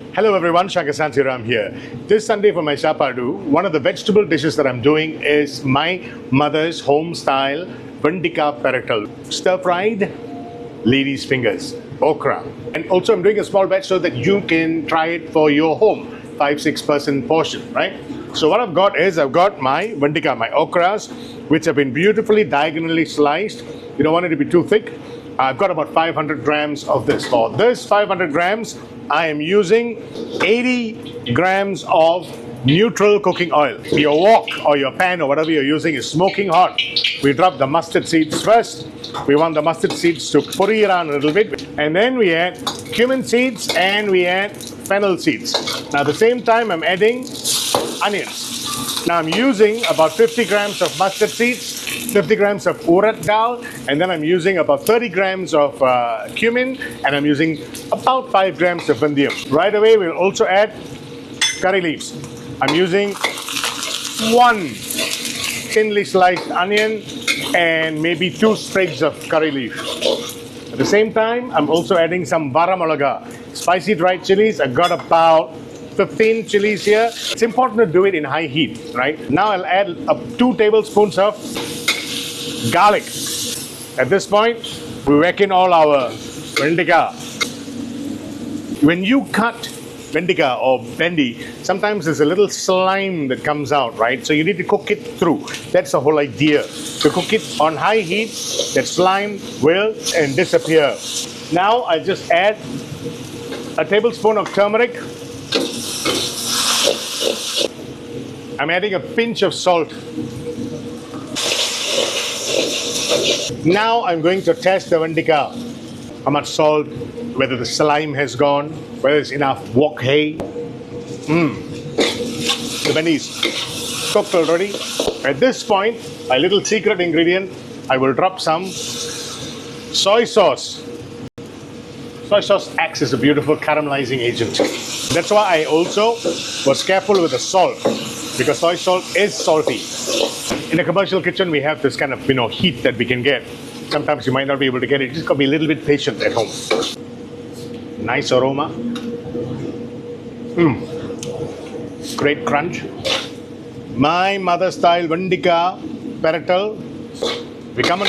Hello everyone, Shankar Sansiram here. This Sunday for my Sapadu, one of the vegetable dishes that I'm doing is my mother's home style Vendikkai Peratal. Stir-fried lady's fingers, okra. And also I'm doing a small batch so that you can try it for your home, 5-6 person portion, right? So what I've got is I've got my Vendikkai, my okras, which have been beautifully diagonally sliced. You don't want it to be too thick. I've got about 500 grams of this. For this 500 grams, I am using 80 grams of neutral cooking oil. Your wok or your pan or whatever you're using is smoking hot. We drop the mustard seeds first. We want the mustard seeds to puree around a little bit. And then we add cumin seeds and we add fennel seeds. Now at the same time, I'm adding onions. Now I'm using about 50 grams of mustard seeds, 50 grams of urad dal, and then I'm using about 30 grams of cumin, and I'm using about 5 grams of vandium. Right away, we'll also add curry leaves. I'm using 1 thinly sliced onion and maybe 2 sprigs of curry leaf. At the same time, I'm also adding some varamulaga, spicy dried chilies. I've got about 15 chilies here. It's important to do it in high heat, right? Now I'll add 2 tablespoons of garlic. At this point, we whack in all our vendikkai. When you cut vendikkai or bendi, sometimes there's a little slime that comes out, right? So you need to cook it through. That's the whole idea. To cook it on high heat, that slime will disappear. Now I just add a tablespoon of turmeric. I'm adding a pinch of salt. Now I'm going to test the vendikkai. How much salt, whether the slime has gone, whether there's enough wok hay. The bendi is cooked already. At this point, a little secret ingredient, I will drop some soy sauce. Soy sauce acts as a beautiful caramelizing agent. That's why I also was careful with the salt, because soy salt is salty. In a commercial kitchen, we have this kind of heat that we can get. Sometimes you might not be able to get it. You just got to be a little bit patient at home. Nice aroma. Great crunch. My mother style Vendikkai Peratal. We come on